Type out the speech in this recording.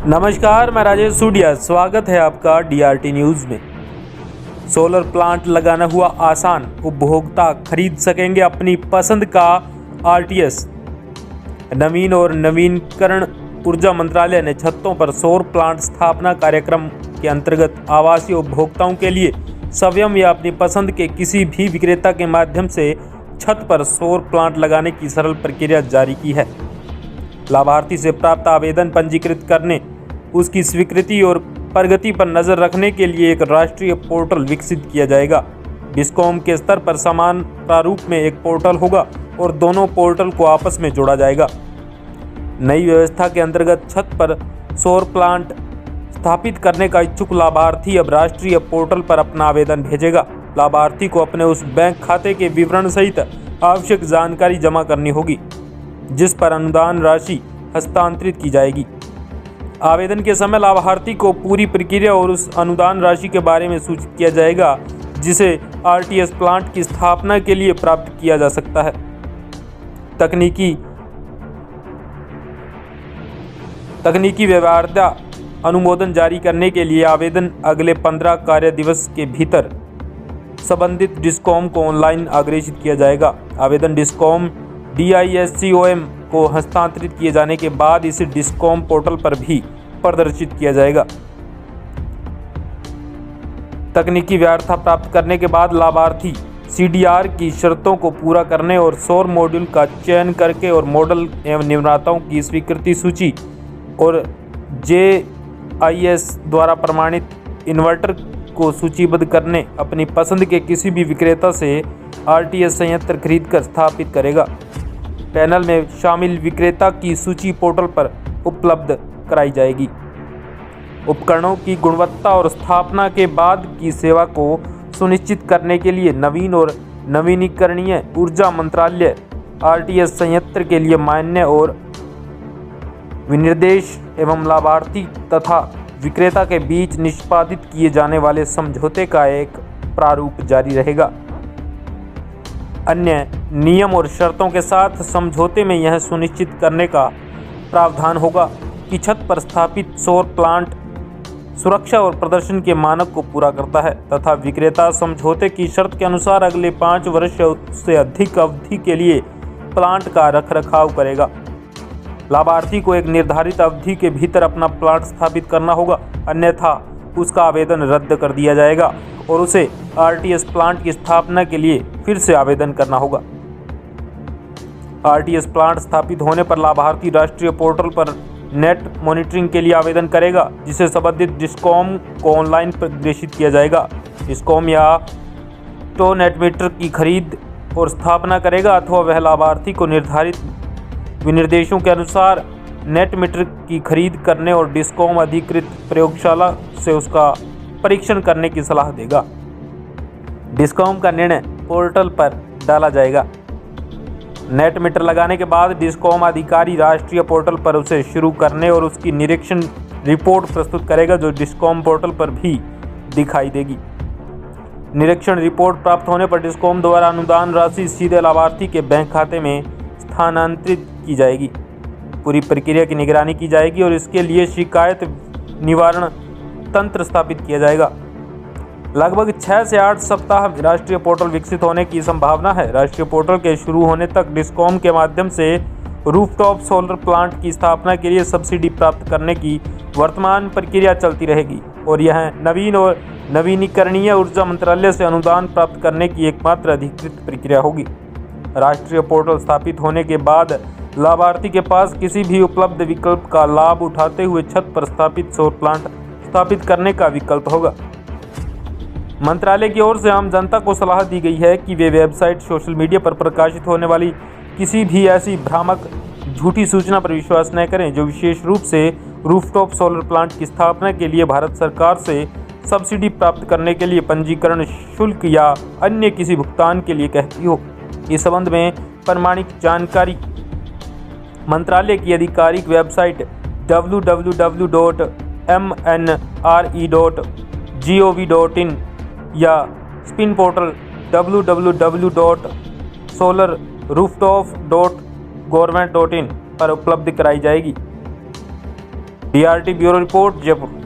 नमस्कार, मैं राजेश सूडिया। स्वागत है आपका डीआरटी न्यूज़ में। सोलर प्लांट लगाना हुआ आसान, उपभोक्ता खरीद सकेंगे अपनी पसंद का आरटीएस। नवीन और नवीनकरण ऊर्जा मंत्रालय ने छतों पर सौर प्लांट स्थापना कार्यक्रम के अंतर्गत आवासीय उपभोक्ताओं के लिए स्वयं या अपनी पसंद के किसी भी विक्रेता के माध्यम से छत पर सौर प्लांट लगाने की सरल प्रक्रिया जारी की है। लाभार्थी से प्राप्त आवेदन पंजीकृत करने, उसकी स्वीकृति और प्रगति पर नज़र रखने के लिए एक राष्ट्रीय पोर्टल विकसित किया जाएगा। डिस्कॉम के स्तर पर समान प्रारूप में एक पोर्टल होगा और दोनों पोर्टल को आपस में जोड़ा जाएगा। नई व्यवस्था के अंतर्गत छत पर सौर प्लांट स्थापित करने का इच्छुक लाभार्थी अब राष्ट्रीय पोर्टल पर अपना आवेदन भेजेगा। लाभार्थी को अपने उस बैंक खाते के विवरण सहित आवश्यक जानकारी जमा करनी होगी जिस पर अनुदान राशि हस्तांतरित की जाएगी। आवेदन के समय लाभार्थी को पूरी प्रक्रिया और उस अनुदान राशि के बारे में सूचित किया जाएगा जिसे आरटीएस प्लांट की स्थापना के लिए प्राप्त किया जा सकता है। तकनीकी व्यवहार्यता अनुमोदन जारी करने के लिए आवेदन अगले 15 कार्य दिवस के भीतर संबंधित डिस्कॉम को ऑनलाइन अग्रेषित किया जाएगा। आवेदन डिस्कॉम DISCOM को हस्तांतरित किए जाने के बाद इसे डिस्कॉम पोर्टल पर भी प्रदर्शित किया जाएगा। तकनीकी व्यर्थता प्राप्त करने के बाद लाभार्थी CDR की शर्तों को पूरा करने और सौर मॉड्यूल का चयन करके और मॉडल एवं निर्माताओं की स्वीकृति सूची और JIS द्वारा प्रमाणित इन्वर्टर को सूचीबद्ध करने अपनी पसंद के किसी भी विक्रेता से आरटीएस संयंत्र खरीदकर स्थापित करेगा। पैनल में शामिल विक्रेता की सूची पोर्टल पर उपलब्ध कराई जाएगी। उपकरणों की गुणवत्ता और स्थापना के बाद की सेवा को सुनिश्चित करने के लिए नवीन और नवीनीकरणीय ऊर्जा मंत्रालय आरटीएस संयंत्र के लिए मान्य और विनिर्देश एवं लाभार्थी तथा विक्रेता के बीच निष्पादित किए जाने वाले समझौते का एक प्रारूप जारी रहेगा। अन्य नियम और शर्तों के साथ समझौते में यह सुनिश्चित करने का प्रावधान होगा कि छत पर स्थापित सौर प्लांट सुरक्षा और प्रदर्शन के मानक को पूरा करता है तथा विक्रेता समझौते की शर्त के अनुसार अगले 5 वर्ष से अधिक अवधि के लिए प्लांट का रखरखाव करेगा। लाभार्थी को एक निर्धारित अवधि के भीतर अपना प्लांट स्थापित करना होगा, अन्यथा उसका आवेदन रद्द कर दिया जाएगा और उसे आरटीएस प्लांट की स्थापना के लिए फिर से आवेदन करना होगा। आरटीएस प्लांट स्थापित होने पर लाभार्थी राष्ट्रीय पोर्टल पर नेट मॉनिटरिंग के लिए आवेदन करेगा जिसे संबंधित डिस्कॉम को ऑनलाइन प्रदर्शित किया जाएगा। डिस्कॉम या तो नेट मीटर की खरीद और स्थापना करेगा अथवा वह लाभार्थी को निर्धारित विनिर्देशों के अनुसार नेट मीटर की खरीद करने और डिस्कॉम अधिकृत प्रयोगशाला से उसका परीक्षण करने की सलाह देगा। डिस्कॉम का निर्णय पोर्टल पर डाला जाएगा। नेट मीटर लगाने के बाद डिस्कॉम अधिकारी राष्ट्रीय पोर्टल पर उसे शुरू करने और उसकी निरीक्षण रिपोर्ट प्रस्तुत करेगा जो डिस्कॉम पोर्टल पर भी दिखाई देगी। निरीक्षण रिपोर्ट प्राप्त होने पर डिस्कॉम द्वारा अनुदान राशि सीधे लाभार्थी के बैंक खाते में स्थानांतरित की जाएगी। पूरी प्रक्रिया की निगरानी की जाएगी और इसके लिए शिकायत निवारण तंत्र स्थापित किया जाएगा। लगभग 6 से 8 सप्ताह में राष्ट्रीय पोर्टल विकसित होने की संभावना है। राष्ट्रीय पोर्टल के शुरू होने तक डिस्कॉम के माध्यम से रूफटॉप सोलर प्लांट की स्थापना के लिए सब्सिडी प्राप्त करने की वर्तमान प्रक्रिया चलती रहेगी और यह नवीन और नवीनीकरणीय ऊर्जा मंत्रालय से अनुदान प्राप्त करने की एकमात्र अधिकृत प्रक्रिया होगी। राष्ट्रीय पोर्टल स्थापित होने के बाद लाभार्थी के पास किसी भी उपलब्ध विकल्प का लाभ उठाते हुए छत पर स्थापित सौर प्लांट स्थापित करने का विकल्प होगा। मंत्रालय की ओर से आम जनता को सलाह दी गई है कि वे वेबसाइट, सोशल मीडिया पर प्रकाशित होने वाली किसी भी ऐसी भ्रामक झूठी सूचना पर विश्वास न करें जो विशेष रूप से रूफटॉप सोलर प्लांट की स्थापना के लिए भारत सरकार से सब्सिडी प्राप्त करने के लिए पंजीकरण शुल्क या अन्य किसी भुगतान के लिए कहती हो। इस संबंध में प्रमाणिक जानकारी मंत्रालय की आधिकारिक वेबसाइट www.mnre.gov.in या स्पिन पोर्टल www.solarrooftop.government.in पर उपलब्ध कराई जाएगी। DRT bureau report Jaipur.